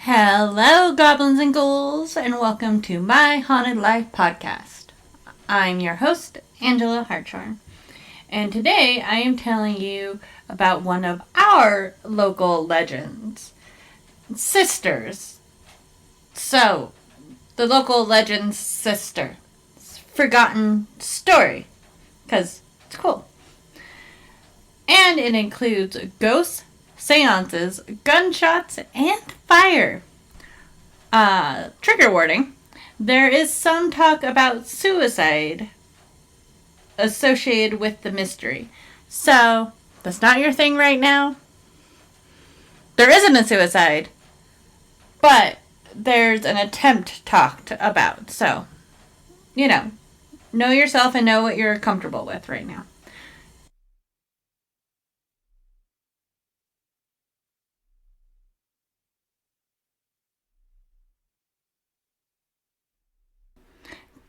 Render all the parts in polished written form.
Hello, goblins and ghouls, and welcome to my Haunted Life podcast. I'm your host, Angela Hartshorn, and today I am telling you about one of our local legends, sisters. So, the local legend's sister. Forgotten story, because it's cool. And it includes ghosts, seances, gunshots, and fire. Trigger warning. There is some talk about suicide associated with the mystery. So, that's not your thing right now. There isn't a suicide, but there's an attempt talked about. So, know yourself and know what you're comfortable with right now.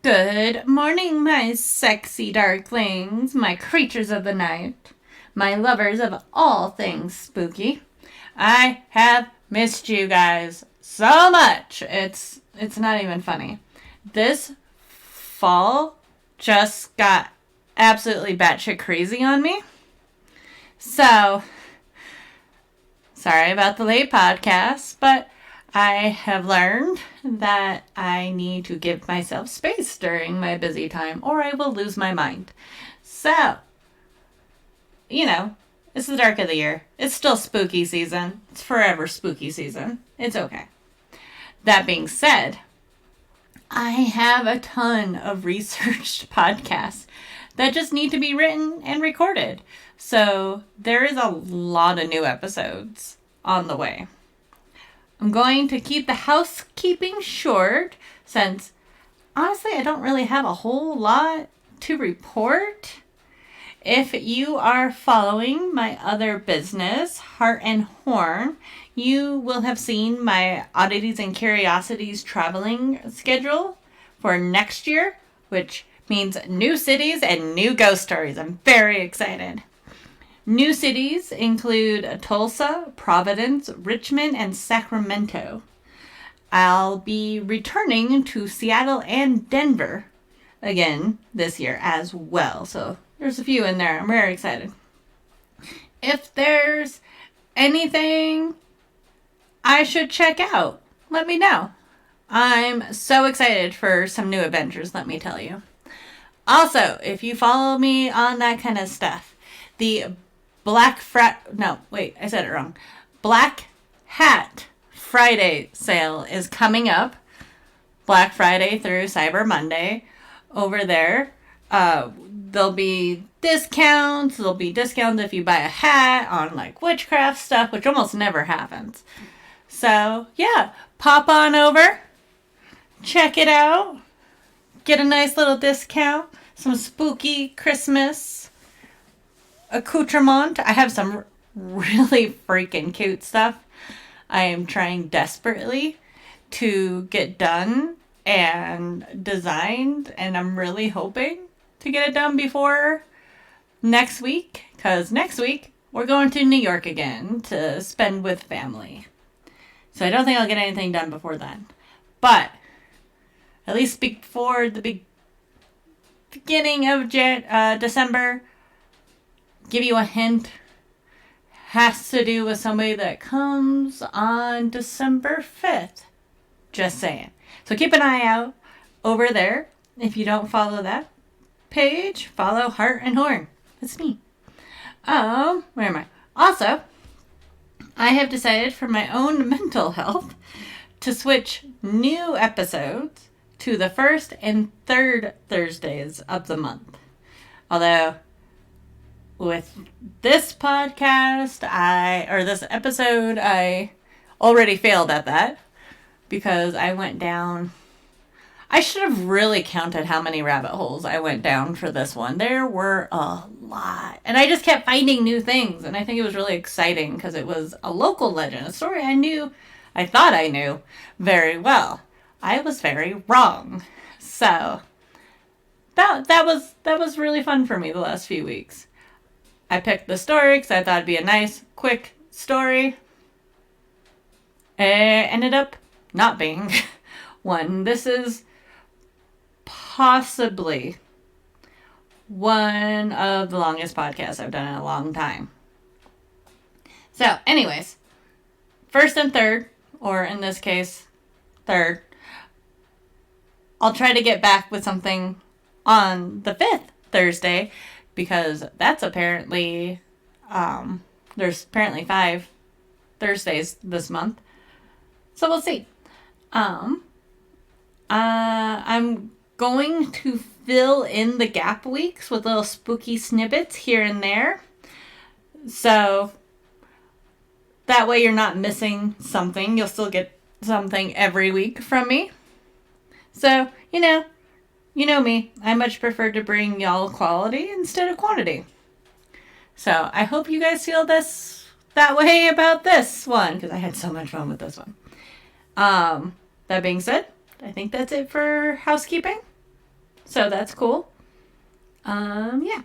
Good morning, my sexy darklings, my creatures of the night, my lovers of all things spooky. I have missed you guys so much. It's not even funny. This fall just got absolutely batshit crazy on me. So, sorry about the late podcast, but I have learned that I need to give myself space during my busy time or I will lose my mind. So, it's the dark of the year. It's still spooky season. It's forever spooky season. It's okay. That being said, I have a ton of researched podcasts that just need to be written and recorded. So, there is a lot of new episodes on the way. I'm going to keep the housekeeping short since, honestly, I don't really have a whole lot to report. If you are following my other business, Heart and Horn, you will have seen my Oddities and Curiosities traveling schedule for next year, which means new cities and new ghost stories. I'm very excited. New cities include Tulsa, Providence, Richmond, and Sacramento. I'll be returning to Seattle and Denver again this year as well. So there's a few in there. I'm very excited. If there's anything I should check out, let me know. I'm so excited for some new adventures, let me tell you. Also, if you follow me on that kind of stuff, the Black Hat Friday sale is coming up. Black Friday through Cyber Monday over there. There'll be discounts. There'll be discounts if you buy a hat on like witchcraft stuff, which almost never happens. So, yeah, pop on over. Check it out. Get a nice little discount. Some spooky Christmas accoutrement. I have some really freaking cute stuff I am trying desperately to get done and designed, and I'm really hoping to get it done before next week, because next week we're going to New York again to spend with family. So I don't think I'll get anything done before then. But at least before the beginning of December, give you a hint, has to do with somebody that comes on December 5th. Just saying. So keep an eye out over there. If you don't follow that page, follow Heart and Horn. That's me. Where am I? Also, I have decided for my own mental health to switch new episodes to the first and third Thursdays of the month. Although, with this podcast, this episode, I already failed at that because I went down. I should have really counted how many rabbit holes I went down for this one. There were a lot. And I just kept finding new things. And I think it was really exciting because it was a local legend, a story I thought I knew very well. I was very wrong. So that was really fun for me the last few weeks. I picked the story because I thought it'd be a nice, quick story. It ended up not being one. This is possibly one of the longest podcasts I've done in a long time. So, anyways, first and third, or in this case, third, I'll try to get back with something on the 5th Thursday, because that's apparently, there's apparently 5 Thursdays this month. So we'll see. I'm going to fill in the gap weeks with little spooky snippets here and there. So that way you're not missing something. You'll still get something every week from me. So, you know me. I much prefer to bring y'all quality instead of quantity. So I hope you guys feel that way about this one, because I had so much fun with this one. That being said, I think that's it for housekeeping. So that's cool. Yeah.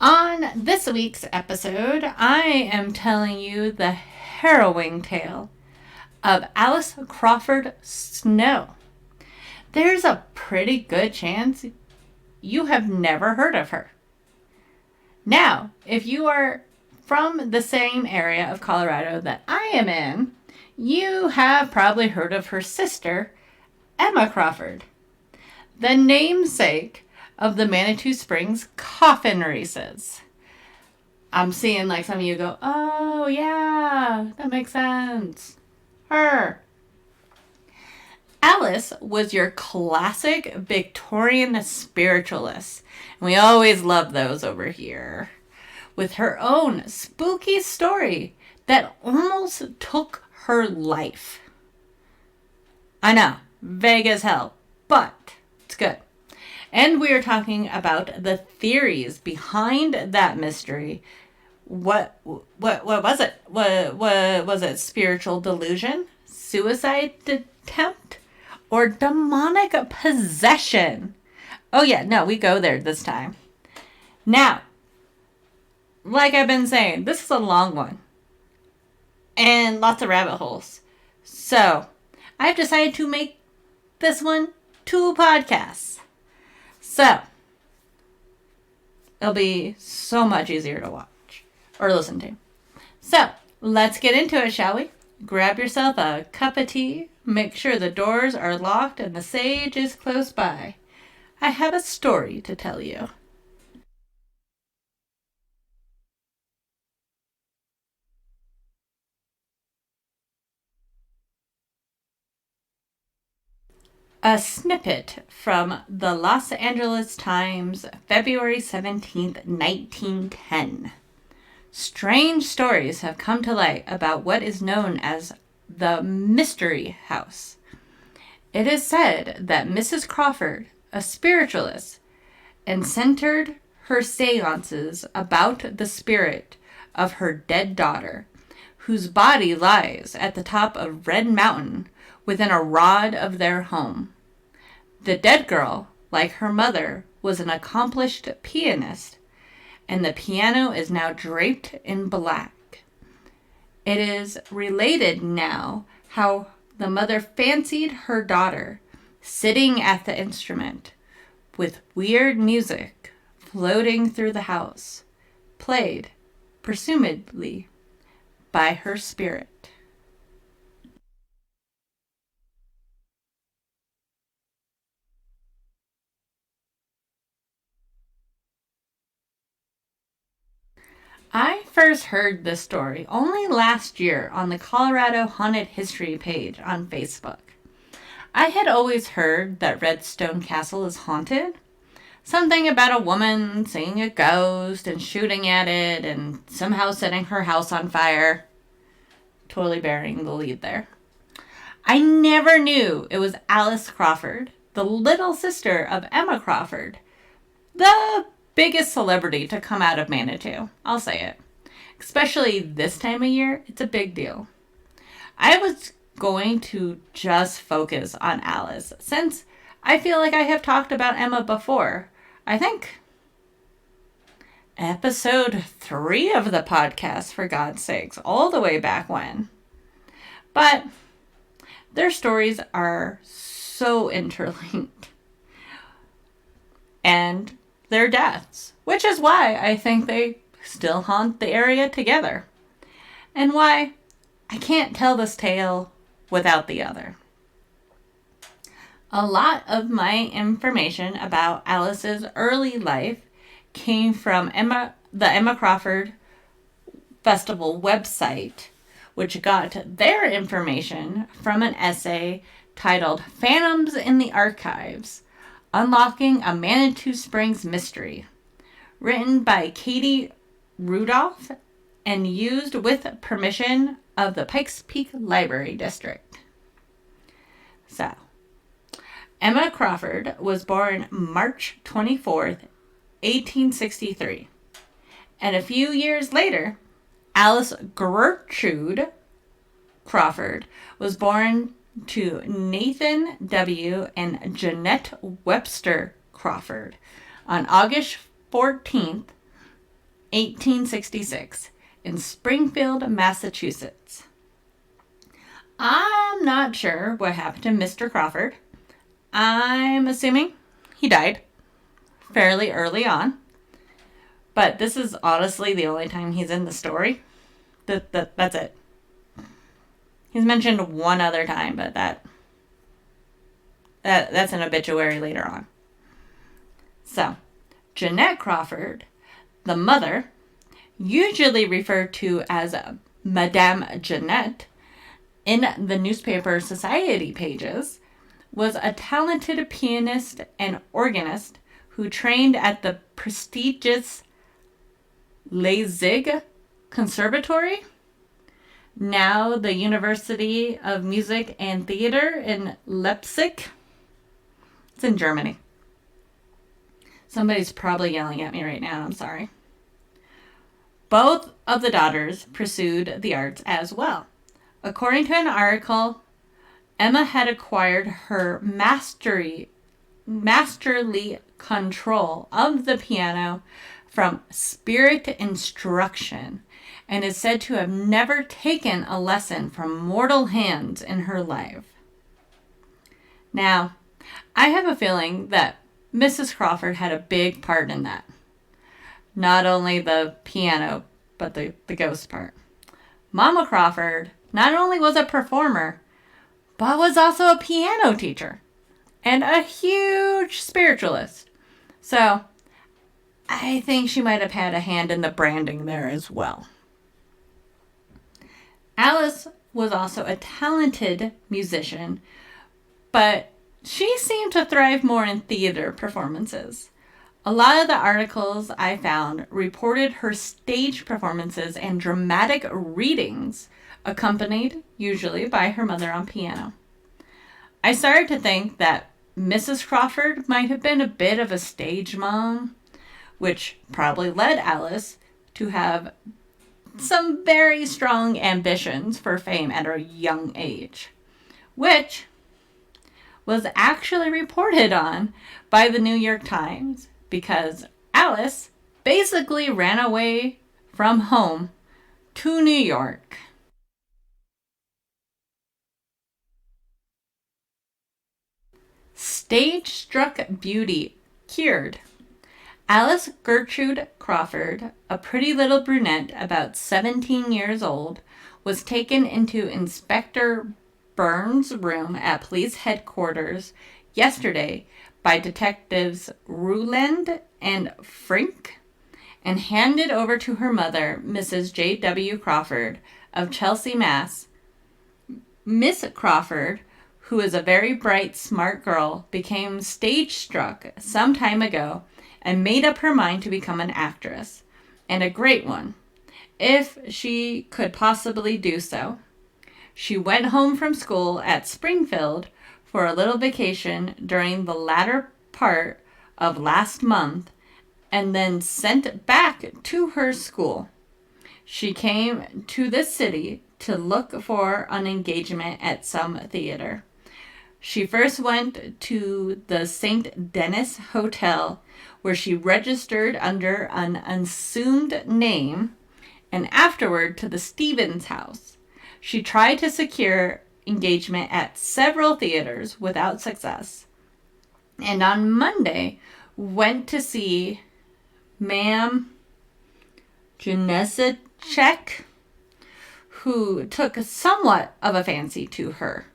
On this week's episode, I am telling you the harrowing tale of Alice Crawford Snow. There's a pretty good chance you have never heard of her. Now, if you are from the same area of Colorado that I am in, you have probably heard of her sister, Emma Crawford, the namesake of the Manitou Springs Coffin Races. I'm seeing like some of you go, oh yeah, that makes sense. Her. Alice was your classic Victorian spiritualist. And we always love those over here. With her own spooky story that almost took her life. I know, vague as hell, but it's good. And we are talking about the theories behind that mystery. What was it? What was it? Spiritual delusion? Suicide attempt? Or demonic possession? Oh yeah, no, we go there this time. Now, like I've been saying, this is a long one. And lots of rabbit holes. So, I've decided to make this one 2 podcasts. So, it'll be so much easier to watch or listen to. So, let's get into it, shall we? Grab yourself a cup of tea. Make sure the doors are locked and the sage is close by. I have a story to tell you. A snippet from the Los Angeles Times, February 17th, 1910. Strange stories have come to light about what is known as the Mystery House. It is said that Mrs. Crawford, a spiritualist, and centered her seances about the spirit of her dead daughter, whose body lies at the top of Red Mountain within a rod of their home. The dead girl, like her mother, was an accomplished pianist, and the piano is now draped in black. It is related now how the mother fancied her daughter sitting at the instrument with weird music floating through the house, played, presumably, by her spirit. I first heard this story only last year on the Colorado Haunted History page on Facebook. I had always heard that Redstone Castle is haunted. Something about a woman seeing a ghost and shooting at it and somehow setting her house on fire. Totally burying the lead there. I never knew it was Alice Crawford, the little sister of Emma Crawford, the biggest celebrity to come out of Manitou. I'll say it. Especially this time of year, it's a big deal. I was going to just focus on Alice, since I feel like I have talked about Emma before. I think episode 3 of the podcast, for God's sakes, all the way back when. But Their stories are so interlinked. And their deaths, which is why I think they still haunt the area together. And why I can't tell this tale without the other. A lot of my information about Alice's early life came from the Emma Crawford Festival website, which got their information from an essay titled Phantoms in the Archives, Unlocking a Manitou Springs Mystery, written by Katie Rudolph and used with permission of the Pikes Peak Library District. So, Emma Crawford was born March 24th, 1863. And a few years later, Alice Gertrude Crawford was born to Nathan W. and Jeanette Webster Crawford on August 14th, 1866, in Springfield, Massachusetts. I'm not sure what happened to Mr. Crawford. I'm assuming he died fairly early on. But this is honestly the only time he's in the story. That's it. He's mentioned one other time, but that's an obituary later on. So, Jeanette Crawford, the mother, usually referred to as Madame Jeanette in the newspaper society pages, was a talented pianist and organist who trained at the prestigious Leipzig Conservatory, now the University of Music and Theater in Leipzig. It's in Germany. Somebody's probably yelling at me right now. I'm sorry. Both of the daughters pursued the arts as well. According to an article, Emma had acquired her masterly control of the piano from spirit instruction and is said to have never taken a lesson from mortal hands in her life. Now, I have a feeling that Mrs. Crawford had a big part in that. Not only the piano, but the ghost part. Mama Crawford not only was a performer, but was also a piano teacher and a huge spiritualist. So, I think she might have had a hand in the branding there as well. Alice was also a talented musician, but she seemed to thrive more in theater performances. A lot of the articles I found reported her stage performances and dramatic readings, accompanied usually by her mother on piano. I started to think that Mrs. Crawford might have been a bit of a stage mom, which probably led Alice to have some very strong ambitions for fame at a young age, which was actually reported on by the New York Times because Alice basically ran away from home to New York. Stage-struck beauty cured. Alice Gertrude Crawford, a pretty little brunette about 17 years old, was taken into Inspector Burns' room at police headquarters yesterday by Detectives Ruland and Frink and handed over to her mother, Mrs. J.W. Crawford of Chelsea, Mass. Miss Crawford, who is a very bright, smart girl, became stage-struck some time ago and made up her mind to become an actress, and a great one, if she could possibly do so. She went home from school at Springfield for a little vacation during the latter part of last month and then sent back to her school. She came to this city to look for an engagement at some theater. She first went to the St. Denis Hotel, where she registered under an assumed name, and afterward to the Stevens House. She tried to secure engagement at several theaters without success. And on Monday, went to see Ma'am Janesicek, who took somewhat of a fancy to her.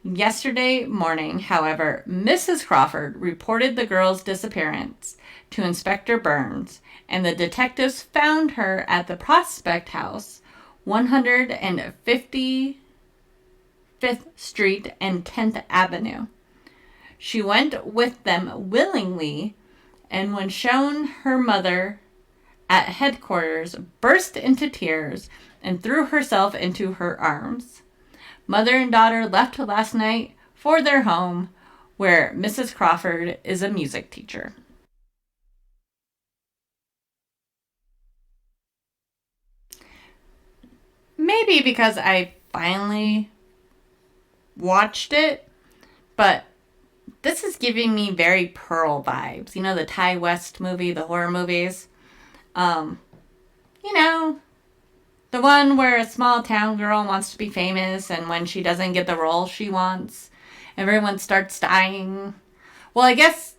Yesterday morning, however, Mrs. Crawford reported the girl's disappearance to Inspector Burns, and the detectives found her at the Prospect House, 155th Street and 10th Avenue. She went with them willingly, and when shown her mother at headquarters, burst into tears and threw herself into her arms. Mother and daughter left last night for their home, where Mrs. Crawford is a music teacher. Maybe because I finally watched it, but this is giving me very Pearl vibes. You know, the Ty West movie, the horror movies. You know, the one where a small town girl wants to be famous, and when she doesn't get the role she wants, everyone starts dying. Well, I guess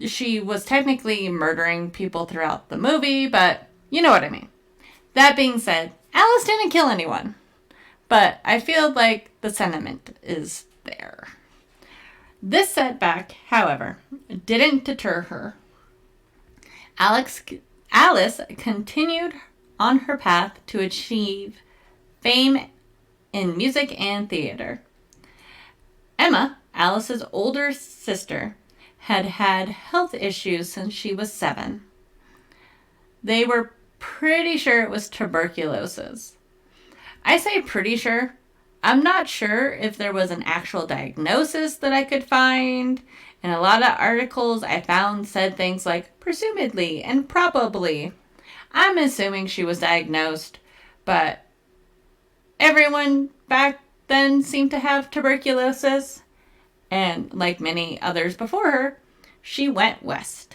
she was technically murdering people throughout the movie, but you know what I mean. That being said, Alice didn't kill anyone, but I feel like the sentiment is there. This setback, however, didn't deter her. Alice continued on her path to achieve fame in music and theater. Emma, Alice's older sister, had had health issues since she was 7. They were pretty sure it was tuberculosis. I say pretty sure. I'm not sure if there was an actual diagnosis that I could find, and a lot of articles I found said things like presumably and probably. I'm assuming she was diagnosed, but everyone back then seemed to have tuberculosis, and like many others before her, she went west.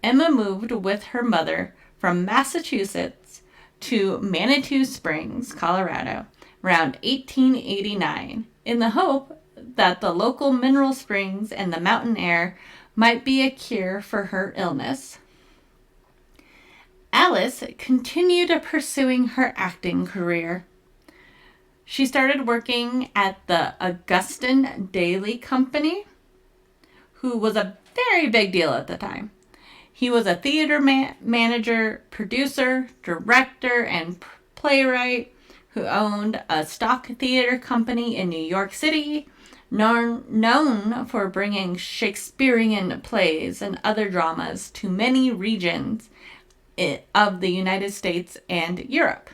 Emma moved with her mother from Massachusetts to Manitou Springs, Colorado, around 1889, in the hope that the local mineral springs and the mountain air might be a cure for her illness. Alice continued pursuing her acting career. She started working at the Augustin Daly Company, who was a very big deal at the time. He was a theater manager, producer, director, and playwright who owned a stock theater company in New York City, known for bringing Shakespearean plays and other dramas to many regions of the United States and Europe.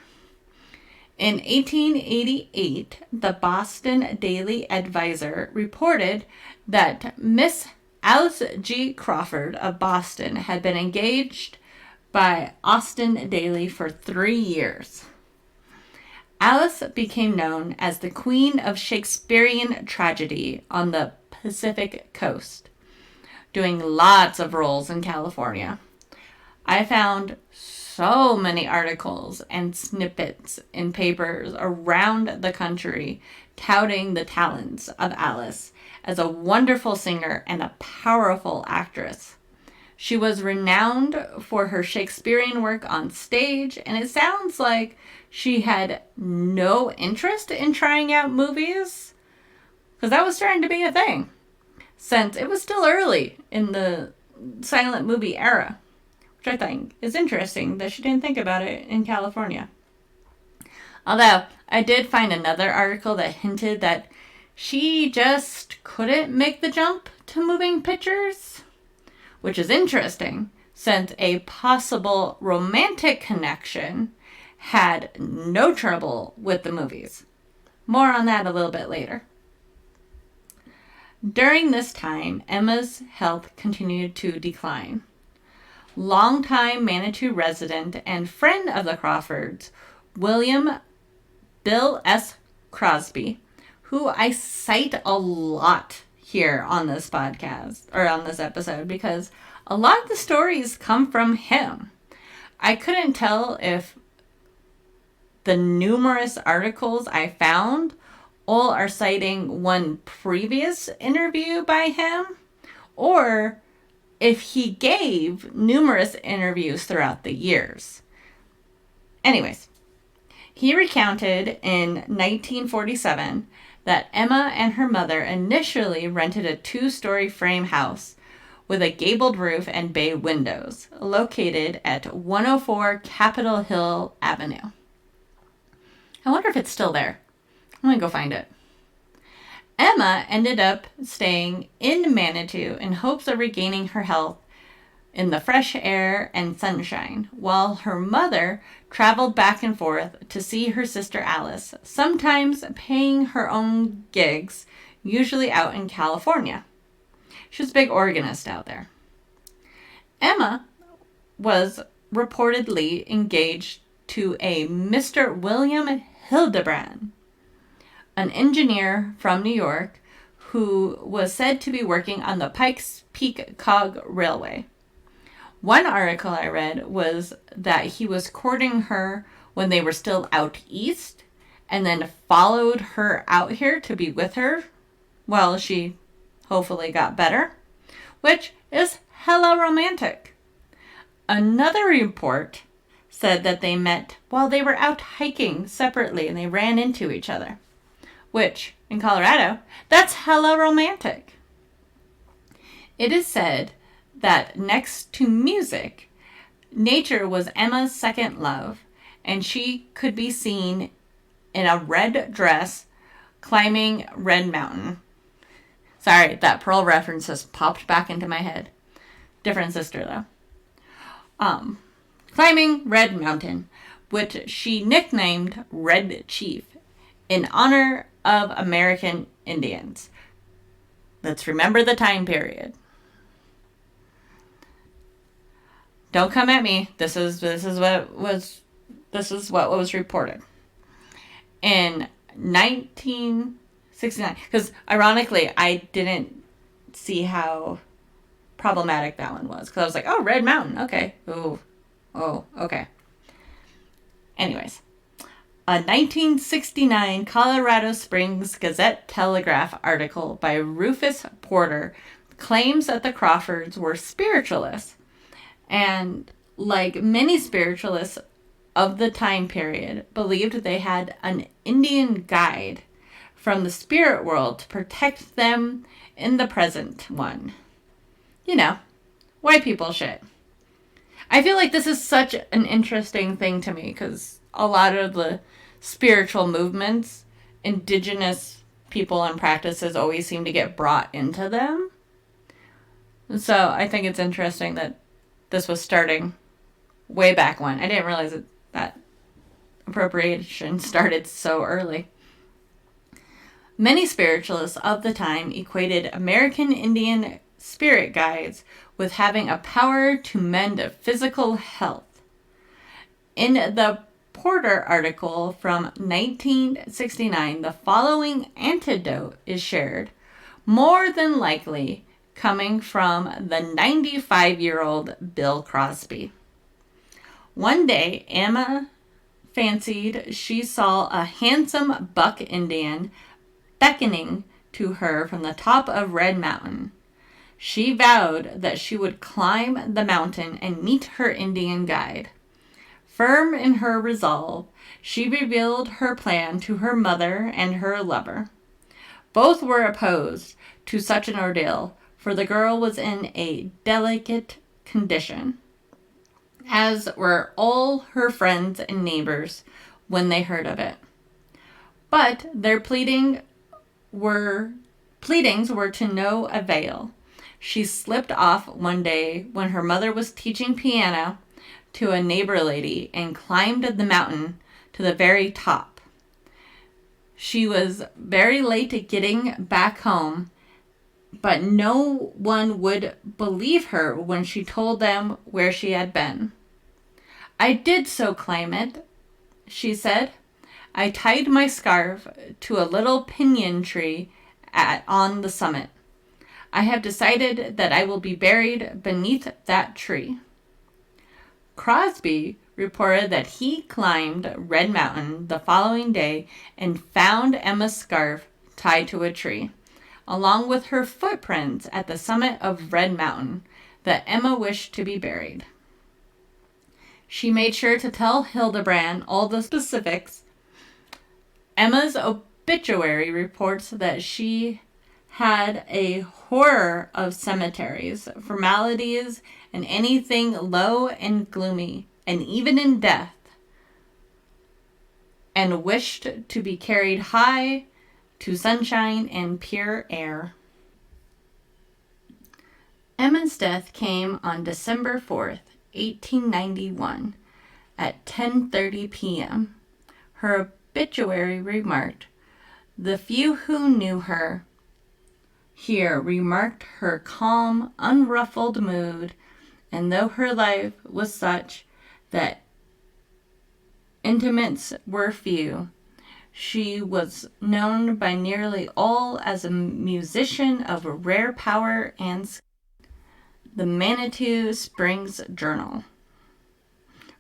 In 1888, the Boston Daily Advertiser reported that Miss Alice G. Crawford of Boston had been engaged by Austin Daly for 3 years. Alice became known as the Queen of Shakespearean Tragedy on the Pacific Coast, doing lots of roles in California. I found so many articles and snippets in papers around the country touting the talents of Alice as a wonderful singer and a powerful actress. She was renowned for her Shakespearean work on stage, and it sounds like she had no interest in trying out movies, because that was starting to be a thing, since it was still early in the silent movie era, which I think is interesting that she didn't think about it in California. Although, I did find another article that hinted that she just couldn't make the jump to moving pictures, which is interesting, since a possible romantic connection had no trouble with the movies. More on that a little bit later. During this time, Emma's health continued to decline. Longtime Manitou resident and friend of the Crawfords, William Bill S. Crosby, who I cite a lot here on this podcast, or on this episode, because a lot of the stories come from him. I couldn't tell if the numerous articles I found all are citing one previous interview by him, or if he gave numerous interviews throughout the years. Anyways, he recounted in 1947 that Emma and her mother initially rented a 2-story frame house with a gabled roof and bay windows, located at 104 Capitol Hill Avenue. I wonder if it's still there. I'm going to go find it. Emma ended up staying in Manitou in hopes of regaining her health in the fresh air and sunshine, while her mother traveled back and forth to see her sister Alice, sometimes paying her own gigs, usually out in California. She was a big organist out there. Emma was reportedly engaged to a Mr. William Hildebrand, an engineer from New York who was said to be working on the Pikes Peak Cog Railway. One article I read was that he was courting her when they were still out east and then followed her out here to be with her while she hopefully got better, which is hella romantic. Another report said that they met while they were out hiking separately and they ran into each other, which, in Colorado, that's hella romantic. It is said that next to music, nature was Emma's second love, and she could be seen in a red dress climbing Red Mountain. Sorry, that Pearl reference just popped back into my head. Different sister, though. Climbing Red Mountain, which she nicknamed Red Chief, in honor of American Indians. Let's remember the time period. Don't come at me. This is what was reported. In 1969, because ironically, I didn't see how problematic that one was. Because I was like, oh, Red Mountain. Okay. Oh, okay. Anyways. A 1969 Colorado Springs Gazette-Telegraph article by Rufus Porter claims that the Crawfords were spiritualists, and like many spiritualists of the time period, believed they had an Indian guide from the spirit world to protect them in the present one. You know, white people shit. I feel like this is such an interesting thing to me because a lot of the spiritual movements, indigenous people and practices always seem to get brought into them. So I think it's interesting that this was starting way back when. I didn't realize that appropriation started so early. Many spiritualists of the time equated American Indian spirit guides with having a power to mend physical health. In the Porter article from 1969, the following anecdote is shared, more than likely coming from the 95-year-old Bill Crosby. One day, Emma fancied she saw a handsome buck Indian beckoning to her from the top of Red Mountain. She vowed that she would climb the mountain and meet her Indian guide. Firm in her resolve, she revealed her plan to her mother and her lover. Both were opposed to such an ordeal, for the girl was in a delicate condition, as were all her friends and neighbors when they heard of it. But their pleadings were to no avail. She slipped off one day when her mother was teaching piano to a neighbor lady and climbed the mountain to the very top. She was very late getting back home, but no one would believe her when she told them where she had been. I did so climb it, she said. I tied my scarf to a little pinyon tree on the summit. I have decided that I will be buried beneath that tree. Crosby reported that he climbed Red Mountain the following day and found Emma's scarf tied to a tree, along with her footprints at the summit of Red Mountain, that Emma wished to be buried. She made sure to tell Hildebrand all the specifics. Emma's obituary reports that she had a horror of cemeteries, formalities, and anything low and gloomy, and even in death, and wished to be carried high to sunshine and pure air. Emma's death came on December 4th, 1891, at 10:30 p.m. Her obituary remarked, "The few who knew her here remarked her calm, unruffled mood, and though her life was such that intimates were few, she was known by nearly all as a musician of rare power and skill." The Manitou Springs Journal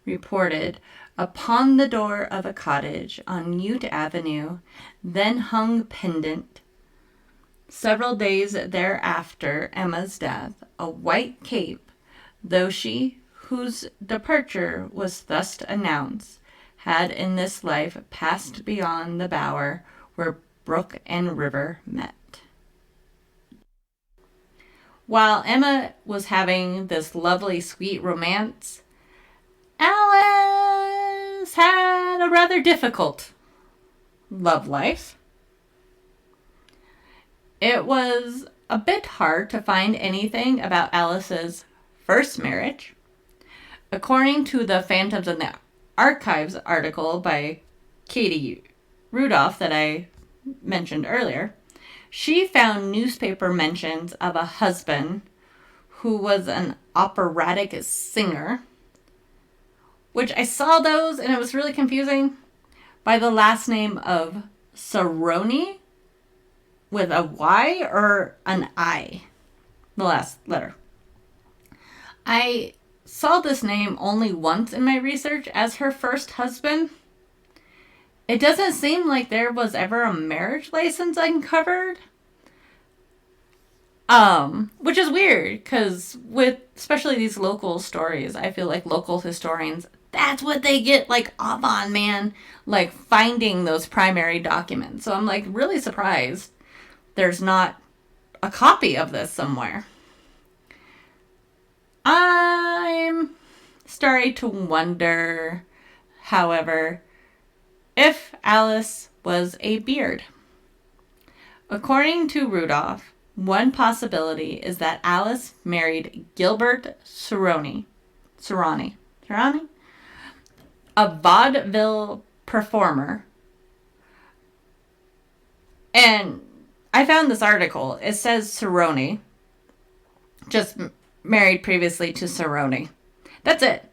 reported, upon the door of a cottage on Ute Avenue, then hung pendant, several days thereafter Emma's death, a white cape, though she, whose departure was thus announced, had in this life passed beyond the bower where brook and river met. While Emma was having this lovely, sweet romance, Alice had a rather difficult love life. It was a bit hard to find anything about Alice's first marriage. According to the Phantoms in the Archives article by Katie Rudolph that I mentioned earlier, she found newspaper mentions of a husband who was an operatic singer, which I saw those and it was really confusing, by the last name of Saroni, with a Y or an I, the last letter. I saw this name only once in my research as her first husband. It doesn't seem like there was ever a marriage license uncovered. Which is weird, because with especially these local stories, I feel like local historians, that's what they get like off on, man. Like finding those primary documents. So I'm like really surprised there's not a copy of this somewhere. I'm starting to wonder, however, if Alice was a beard. According to Rudolph, one possibility is that Alice married Gilbert Saroni, a vaudeville performer. And I found this article. It says Saroni, just married previously to Saroni. That's it.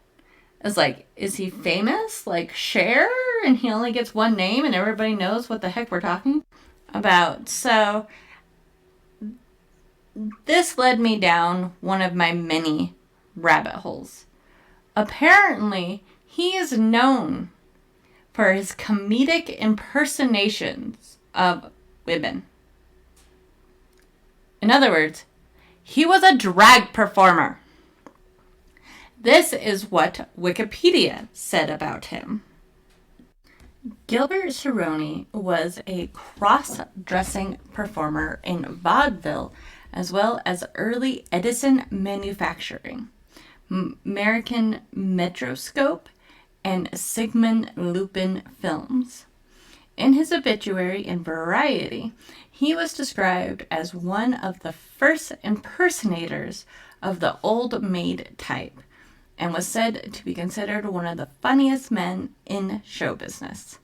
It's like, is he famous? Like Cher? And he only gets one name and everybody knows what the heck we're talking about. So this led me down one of my many rabbit holes. Apparently, he is known for his comedic impersonations of women. In other words, he was a drag performer. This is what Wikipedia said about him. Gilbert Saroni was a cross-dressing performer in vaudeville as well as early Edison manufacturing, American Metroscope, and Sigmund Lupin films. In his obituary in Variety, he was described as one of the first impersonators of the old maid type, and was said to be considered one of the funniest men in show business.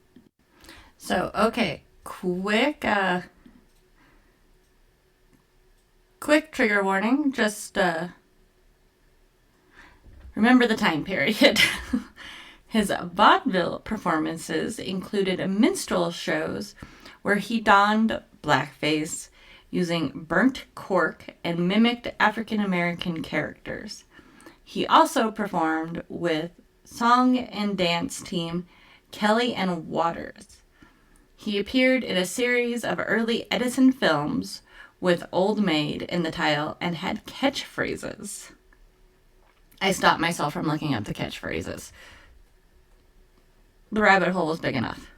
So, okay, quick trigger warning. Just remember the time period. His vaudeville performances included minstrel shows where he donned blackface using burnt cork and mimicked African American characters. He also performed with song and dance team Kelly and Waters. He appeared in a series of early Edison films with Old Maid in the title and had catchphrases. I stopped myself from looking up the catchphrases. The rabbit hole was big enough.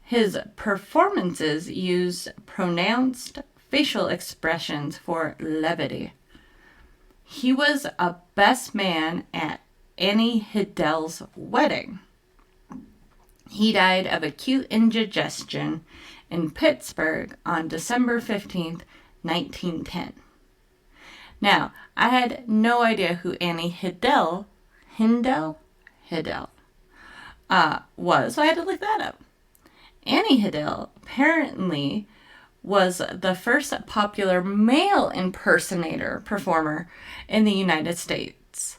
His performances used pronounced facial expressions for levity. He was a best man at Annie Hiddell's wedding. He died of acute indigestion in Pittsburgh on December 15th, 1910. Now, I had no idea who Annie Hiddell was, so I had to look that up. Annie Hiddell apparently was the first popular male impersonator performer in the United States.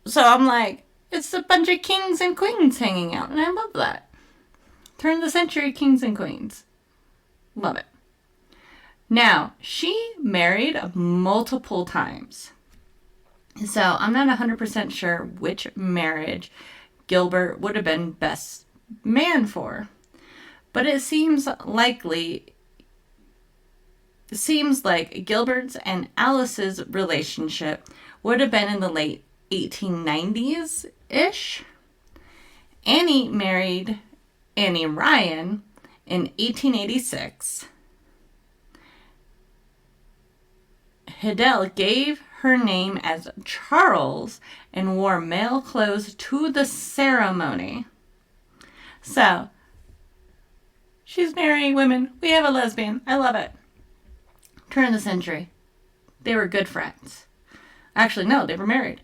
So I'm like, it's a bunch of kings and queens hanging out, and I love that. Turn of the century kings and queens. Love it. Now, she married multiple times. So I'm not 100% sure which marriage Gilbert would have been best man for. But it seems like Gilbert's and Alice's relationship would have been in the late 1890s-ish. Annie married Annie Ryan in 1886. Hiddell gave her name as Charles and wore male clothes to the ceremony. So, she's marrying women. We have a lesbian. I love it. Turn of the century. They were good friends. Actually, no, they were married.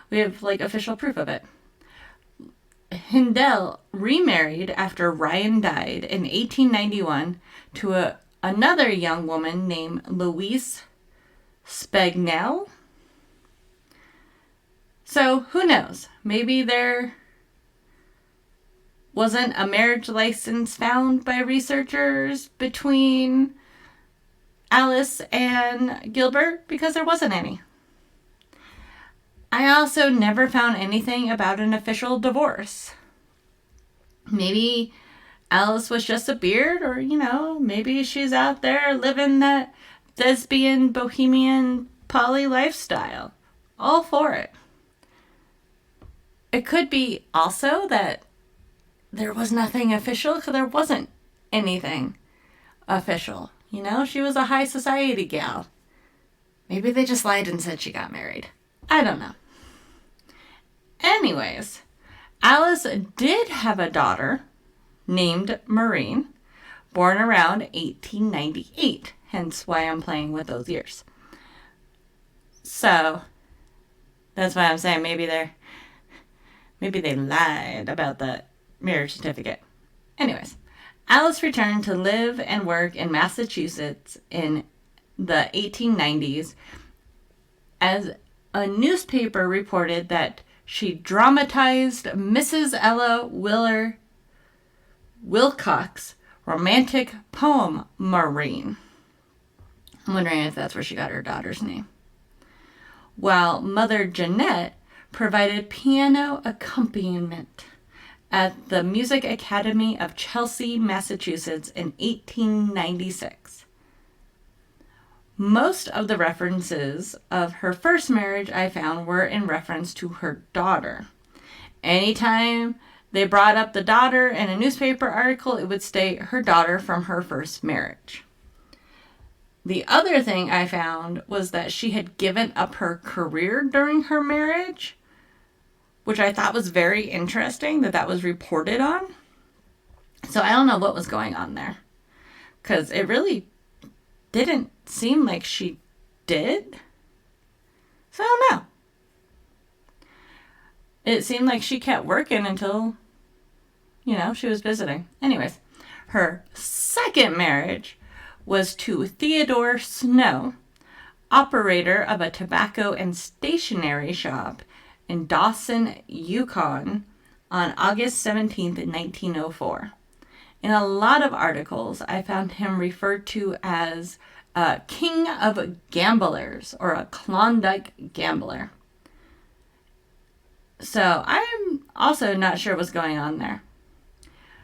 We have, official proof of it. Hiddell remarried after Ryan died in 1891 to another young woman named Louise Spagnell. So, who knows? Maybe there wasn't a marriage license found by researchers between Alice and Gilbert because there wasn't any. I also never found anything about an official divorce. Maybe Alice was just a beard, or, maybe she's out there living that lesbian, bohemian, poly lifestyle. All for it. It could be also that there was nothing official because there wasn't anything official. She was a high society gal. Maybe they just lied and said she got married. I don't know. Anyways, Alice did have a daughter named Maureen, born around 1898, hence why I'm playing with those years. So, that's why I'm saying maybe they lied about the marriage certificate. Anyways, Alice returned to live and work in Massachusetts in the 1890s as a newspaper reported that she dramatized Mrs. Ella Wilcox's romantic poem, Maureen. I'm wondering if that's where she got her daughter's name. While Mother Jeanette provided piano accompaniment at the Music Academy of Chelsea, Massachusetts in 1896. Most of the references of her first marriage I found were in reference to her daughter. Anytime they brought up the daughter in a newspaper article, it would state her daughter from her first marriage. The other thing I found was that she had given up her career during her marriage, which I thought was very interesting that was reported on. So I don't know what was going on there, because it really didn't seem like she did. So I don't know. It seemed like she kept working until, she was visiting. Anyways, her second marriage was to Theodore Snow, operator of a tobacco and stationery shop in Dawson, Yukon, on August 17th, 1904. In a lot of articles, I found him referred to as a king of gamblers or a Klondike gambler. So I'm also not sure what's going on there.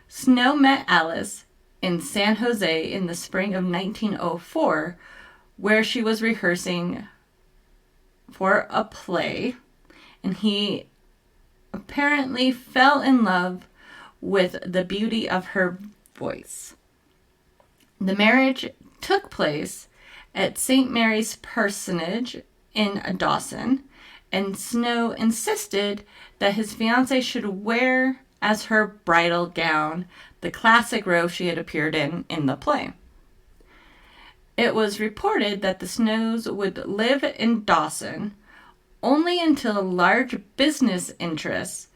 Snow met Alice in San Jose in the spring of 1904, where she was rehearsing for a play, and he apparently fell in love with the beauty of her voice. The marriage took place at St. Mary's Parsonage in Dawson, and Snow insisted that his fiancée should wear as her bridal gown the classic robe she had appeared in the play. It was reported that the Snows would live in Dawson only until large business interests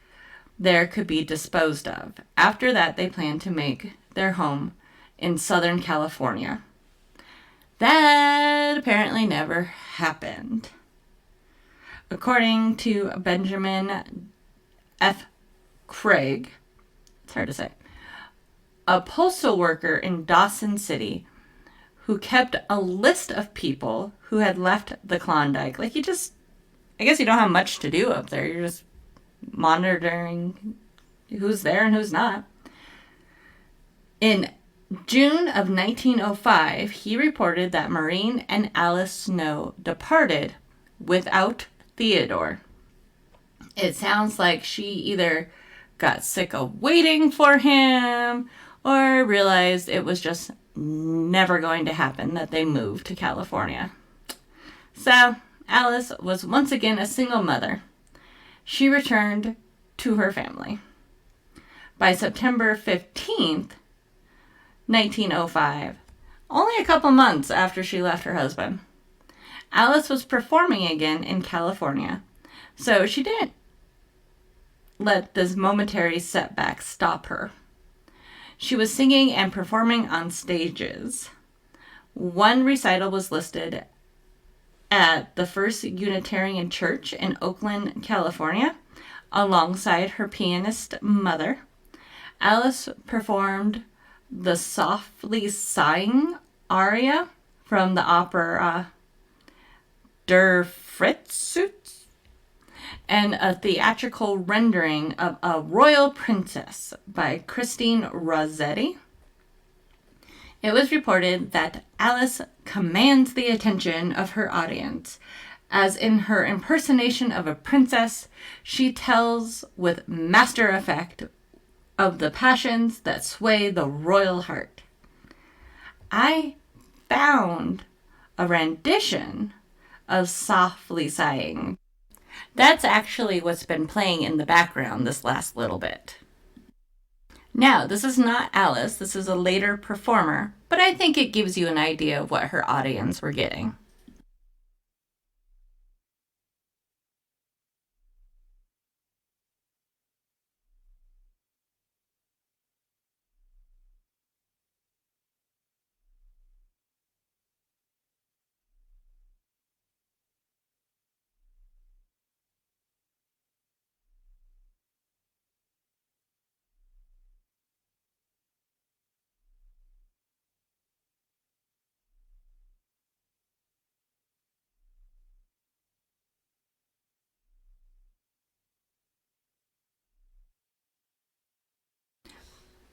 there could be disposed of. After that, they planned to make their home in Southern California. That apparently never happened. According to Benjamin F. Craig, it's hard to say, a postal worker in Dawson City who kept a list of people who had left the Klondike. Like, I guess you don't have much to do up there. You're just monitoring who's there and who's not. In June of 1905, he reported that Maureen and Alice Snow departed without Theodore. It sounds like she either got sick of waiting for him or realized it was just never going to happen that they moved to California. So Alice was once again a single mother. She returned to her family. By September 15th, 1905, only a couple months after she left her husband, Alice was performing again in California, so she didn't let this momentary setback stop her. She was singing and performing on stages. One recital was listed at the First Unitarian Church in Oakland, California, alongside her pianist mother. Alice performed the softly sighing aria from the opera Der Fritz, and a theatrical rendering of A Royal Princess by Christine Rossetti. It was reported that Alice commands the attention of her audience, as in her impersonation of a princess, she tells with master effect of the passions that sway the royal heart. I found a rendition of Softly Sighing. That's actually what's been playing in the background this last little bit. Now, this is not Alice, this is a later performer, but I think it gives you an idea of what her audience were getting.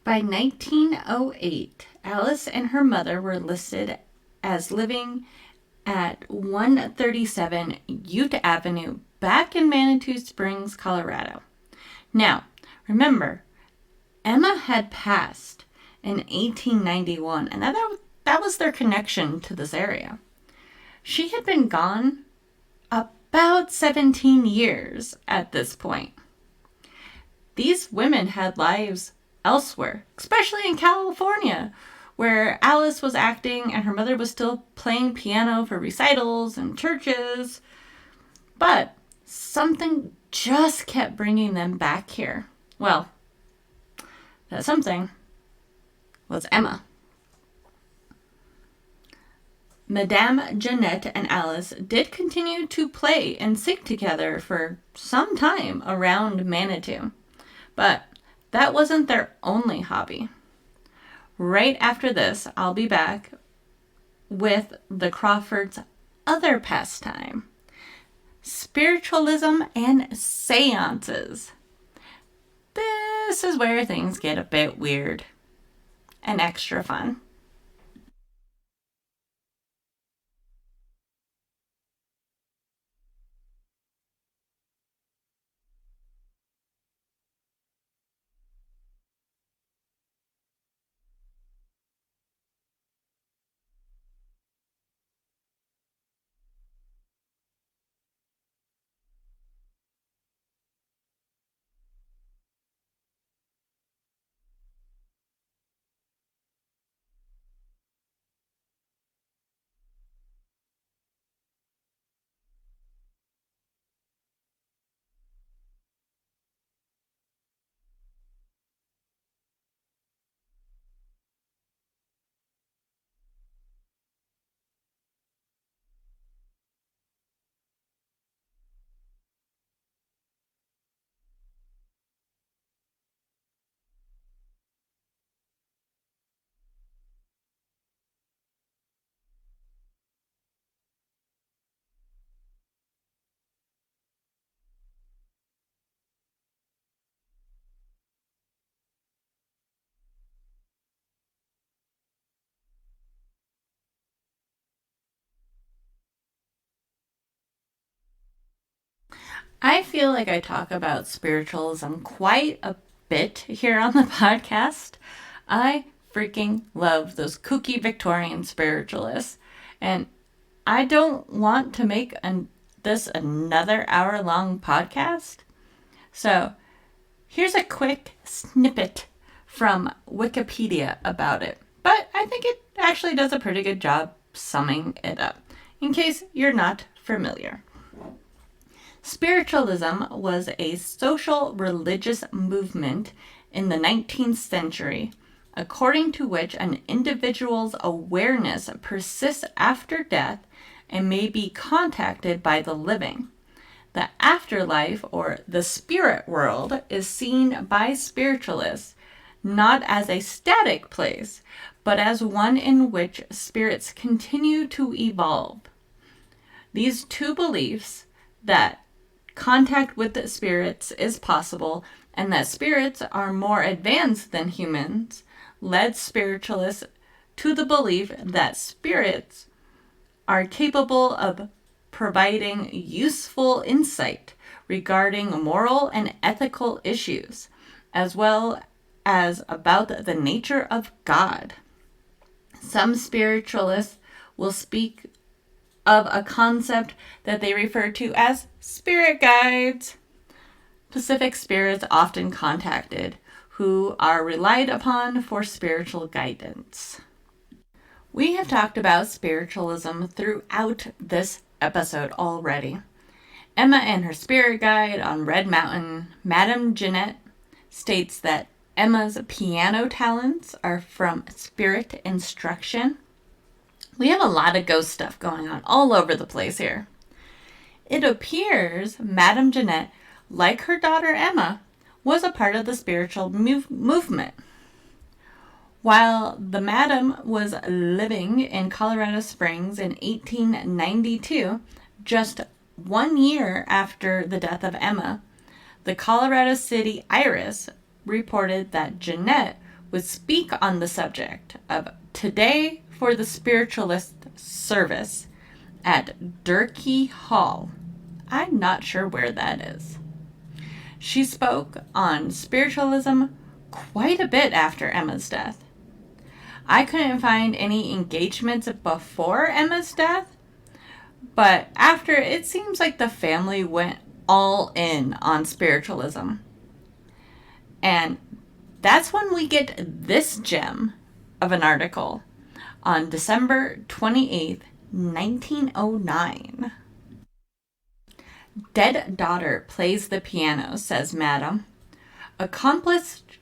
By 1908, Alice and her mother were listed as living at 137 Ute Avenue, back in Manitou Springs, Colorado. Now, remember, Emma had passed in 1891, and that was their connection to this area. She had been gone about 17 years at this point. These women had lives elsewhere, especially in California, where Alice was acting and her mother was still playing piano for recitals and churches. But something just kept bringing them back here. Well, that something was Emma. Madame Jeanette and Alice did continue to play and sing together for some time around Manitou, but that wasn't their only hobby. Right after this, I'll be back with the Crawfords' other pastime, spiritualism and seances. This is where things get a bit weird and extra fun. I feel like I talk about spiritualism quite a bit here on the podcast. I freaking love those kooky Victorian spiritualists. And I don't want to make this another hour-long podcast. So here's a quick snippet from Wikipedia about it. But I think it actually does a pretty good job summing it up, in case you're not familiar. Spiritualism was a social religious movement in the 19th century, according to which an individual's awareness persists after death and may be contacted by the living. The afterlife, or the spirit world, is seen by spiritualists not as a static place, but as one in which spirits continue to evolve. These two beliefs, that contact with the spirits is possible and that spirits are more advanced than humans, led spiritualists to the belief that spirits are capable of providing useful insight regarding moral and ethical issues, as well as about the nature of God. Some spiritualists will speak of a concept that they refer to as spirit guides. Pacific spirits often contacted who are relied upon for spiritual guidance. We have talked about spiritualism throughout this episode already. Emma and her spirit guide on Red Mountain, Madame Jeanette, states that Emma's piano talents are from spirit instruction. We have a lot of ghost stuff going on all over the place here. It appears Madame Jeanette, like her daughter Emma, was a part of the spiritual movement. While the Madame was living in Colorado Springs in 1892, just 1 year after the death of Emma, the Colorado City Iris reported that Jeanette would speak on the subject of Today for the Spiritualist service at Durkee Hall. I'm not sure where that is. She spoke on spiritualism quite a bit after Emma's death. I couldn't find any engagements before Emma's death, but after, it seems like the family went all in on spiritualism. And that's when we get this gem of an article on December 28th, 1909. Dead daughter plays the piano, says Madame. Accomplished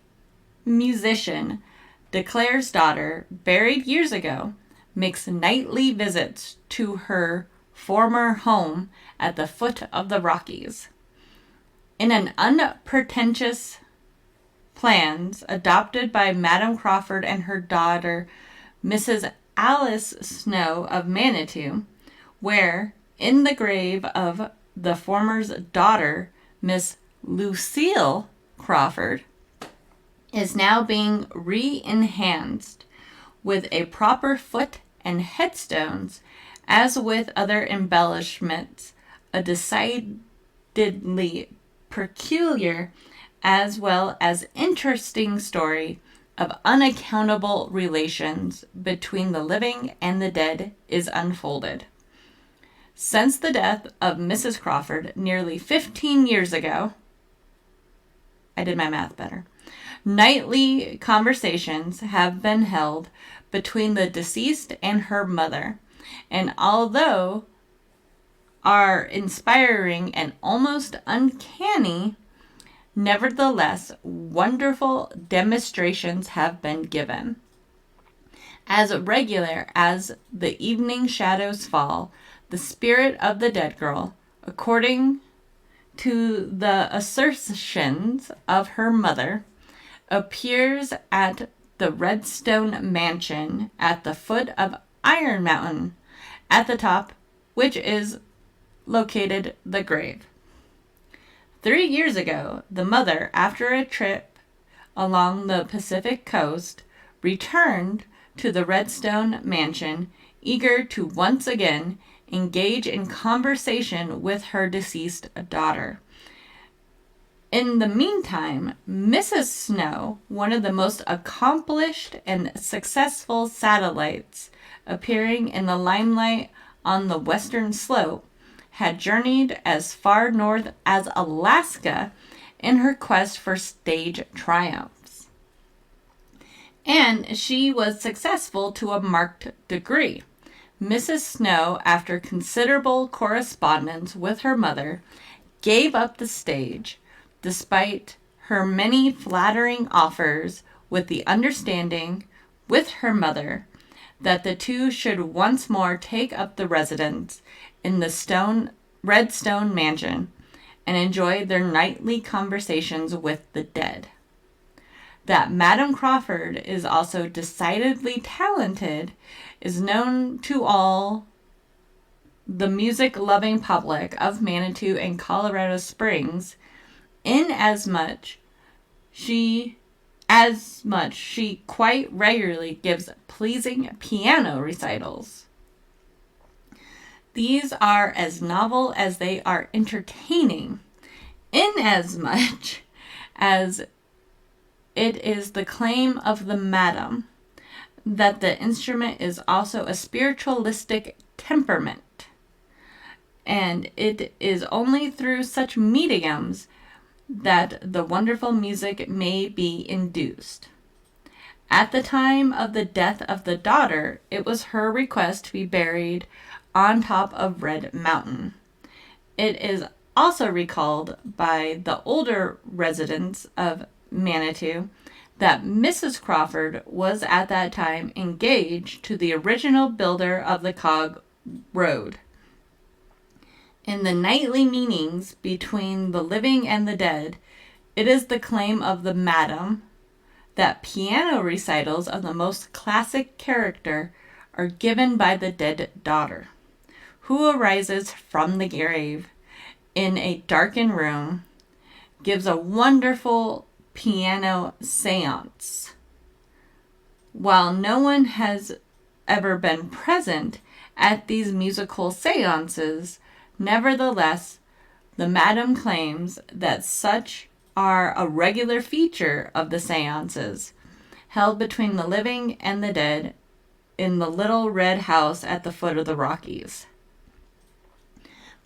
musician declares daughter, buried years ago, makes nightly visits to her former home at the foot of the Rockies. In an unpretentious plans adopted by Madame Crawford and her daughter, Mrs. Alice Snow of Manitou, where, in the grave of the former's daughter, Miss Lucille Crawford, is now being re-enhanced with a proper foot and headstones, as with other embellishments, a decidedly peculiar as well as interesting story of unaccountable relations between the living and the dead is unfolded. Since the death of Mrs. Crawford nearly 15 years ago, I did my math better, nightly conversations have been held between the deceased and her mother, and although are inspiring and almost uncanny, nevertheless, wonderful demonstrations have been given. As regular as the evening shadows fall, the spirit of the dead girl, according to the assertions of her mother, appears at the Redstone Mansion at the foot of Iron Mountain, at the top, which is located the grave. 3 years ago, the mother, after a trip along the Pacific coast, returned to the Redstone Mansion, eager to once again engage in conversation with her deceased daughter. In the meantime, Mrs. Snow, one of the most accomplished and successful satellites appearing in the limelight on the western slope, had journeyed as far north as Alaska in her quest for stage triumphs. And she was successful to a marked degree. Mrs. Snow, after considerable correspondence with her mother, gave up the stage, despite her many flattering offers, with the understanding with her mother that the two should once more take up the residence in the Redstone Mansion and enjoy their nightly conversations with the dead. That Madame Crawford is also decidedly talented is known to all the music-loving public of Manitou and Colorado Springs, inasmuch she quite regularly gives pleasing piano recitals. These are as novel as they are entertaining, inasmuch as it is the claim of the madam that the instrument is also a spiritualistic temperament, and it is only through such mediums that the wonderful music may be induced. At the time of the death of the daughter, it was her request to be buried on top of Red Mountain. It is also recalled by the older residents of Manitou that Mrs. Crawford was at that time engaged to the original builder of the Cog Road. In the nightly meetings between the living and the dead, it is the claim of the madam that piano recitals of the most classic character are given by the dead daughter, who arises from the grave in a darkened room, gives a wonderful piano seance. While no one has ever been present at these musical seances, nevertheless, the madam claims that such are a regular feature of the seances held between the living and the dead in the little red house at the foot of the Rockies.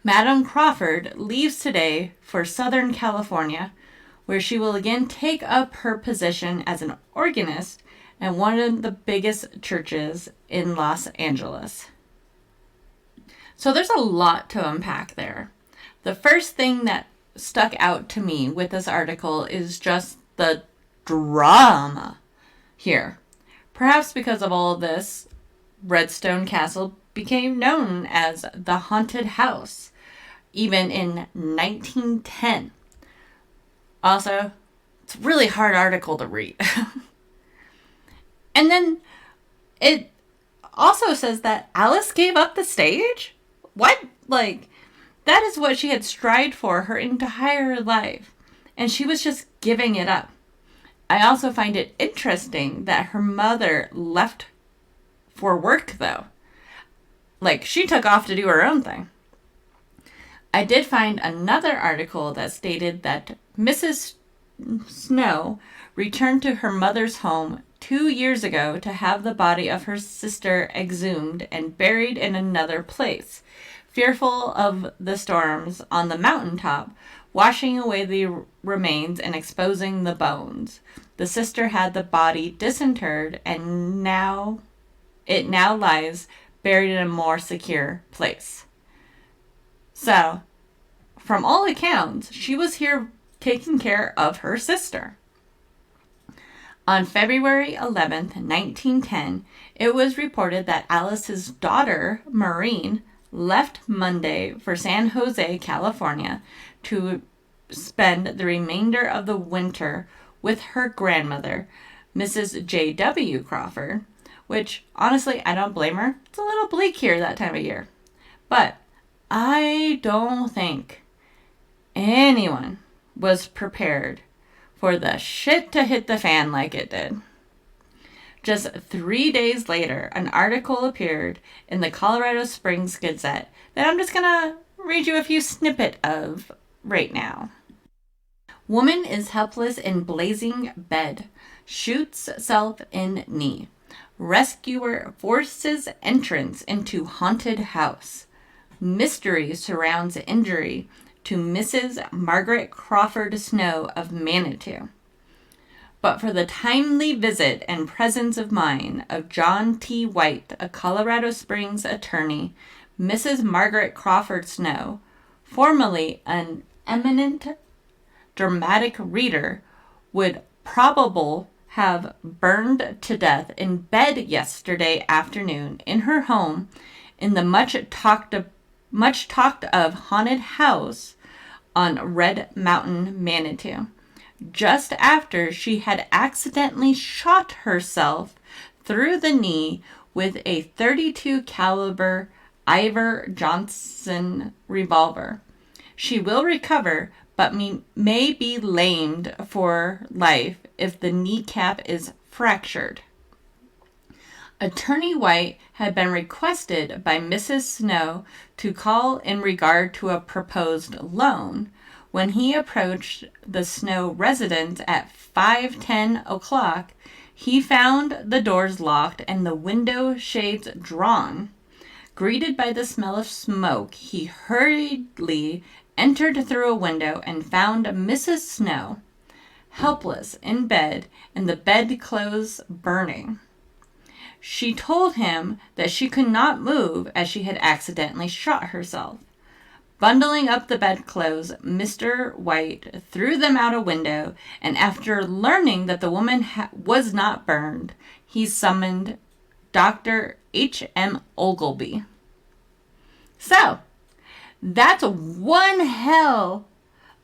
Madame Crawford leaves today for Southern California, where she will again take up her position as an organist at one of the biggest churches in Los Angeles. So there's a lot to unpack there. The first thing that stuck out to me with this article is just the drama here. Perhaps because of all of this, Redstone Castle became known as the Haunted House, even in 1910. Also, it's a really hard article to read. And then it also says that Alice gave up the stage? What? That is what she had strived for her entire life, and she was just giving it up. I also find it interesting that her mother left for work, though. Like, she took off to do her own thing. I did find another article that stated that Mrs. Snow returned to her mother's home 2 years ago to have the body of her sister exhumed and buried in another place, fearful of the storms on the mountaintop, washing away the remains and exposing the bones. The sister had the body disinterred, and it now lies buried in a more secure place. So, from all accounts, she was here taking care of her sister. On February 11th, 1910, it was reported that Alice's daughter, Maureen, left Monday for San Jose, California, to spend the remainder of the winter with her grandmother, Mrs. J.W. Crawford, which, honestly, I don't blame her. It's a little bleak here that time of year. But I don't think anyone was prepared for the shit to hit the fan like it did. Just 3 days later, an article appeared in the Colorado Springs Gazette that I'm just going to read you a few snippets of right now. Woman is helpless in blazing bed. Shoots self in knee. Rescuer forces entrance into haunted house. Mystery surrounds injury to Mrs. Margaret Crawford Snow of Manitou. But for the timely visit and presence of mind of John T. White, a Colorado Springs attorney, Mrs. Margaret Crawford Snow, formerly an eminent dramatic reader, would probably have burned to death in bed yesterday afternoon in her home in the much talked of haunted house on Red Mountain, Manitou, just after she had accidentally shot herself through the knee with a .32 caliber Iver Johnson revolver. She will recover, but may be lamed for life if the kneecap is fractured. Attorney White had been requested by Mrs. Snow to call in regard to a proposed loan. When he approached the Snow residence at 5:10 o'clock, he found the doors locked and the window shades drawn. Greeted by the smell of smoke, he hurriedly entered through a window and found Mrs. Snow, helpless in bed and the bedclothes burning. She told him that she could not move as she had accidentally shot herself. Bundling up the bedclothes, Mr. White threw them out a window, and after learning that the woman was not burned, he summoned Dr. H.M. Ogilvy. So, that's one hell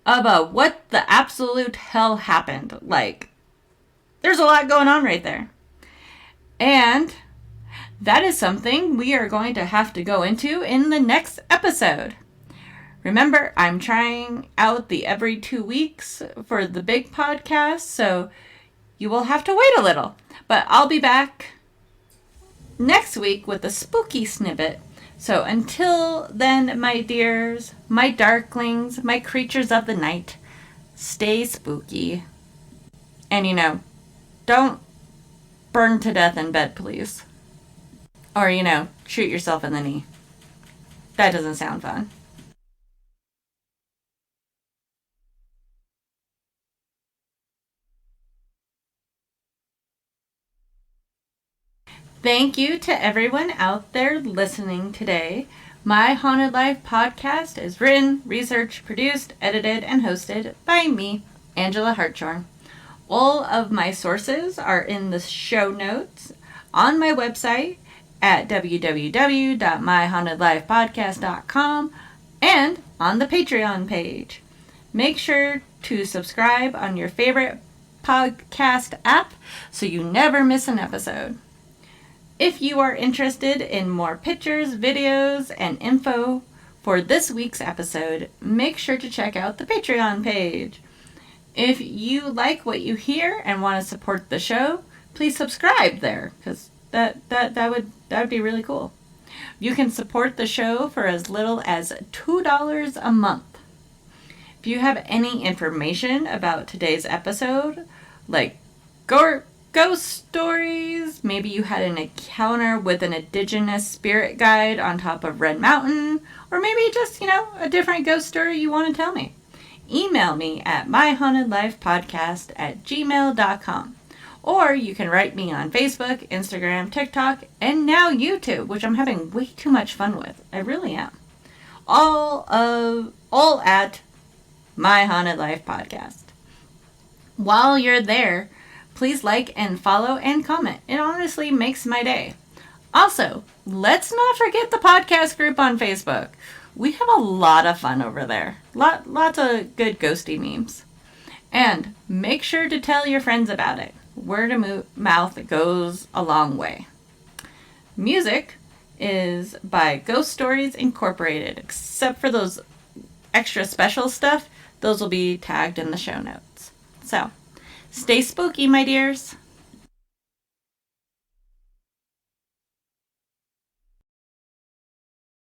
of a what the absolute hell happened. Like, there's a lot going on right there. And that is something we are going to have to go into in the next episode. Remember, I'm trying out the every 2 weeks for the big podcast, so you will have to wait a little. But I'll be back next week with a spooky snippet. So until then, my dears, my darklings, my creatures of the night, stay spooky. And don't burn to death in bed, please. Or, shoot yourself in the knee. That doesn't sound fun. Thank you to everyone out there listening today. My Haunted Life podcast is written, researched, produced, edited, and hosted by me, Angela Hartshorn. All of my sources are in the show notes on my website at www.myhauntedlifepodcast.com and on the Patreon page. Make sure to subscribe on your favorite podcast app so you never miss an episode. If you are interested in more pictures, videos, and info For this week's episode, make sure to check out the Patreon page. If you like what you hear and want to support the show, please subscribe there, because that would be really cool. You can support the show for as little as $2 a month. If you have any information about today's episode, like ghost stories, maybe you had an encounter with an indigenous spirit guide on top of Red Mountain, or maybe just, a different ghost story you want to tell me, email me at myhauntedlifepodcast@gmail.com. Or you can write me on Facebook, Instagram, TikTok, and now YouTube, which I'm having way too much fun with. I really am. All at My Haunted Life Podcast. While you're there, please like and follow and comment. It honestly makes my day. Also, let's not forget the podcast group on Facebook. We have a lot of fun over there. Lots of good ghosty memes. And make sure to tell your friends about it. Word of mouth goes a long way. Music is by Ghost Stories Incorporated, except for those extra special stuff. Those will be tagged in the show notes. So, stay spooky, my dears.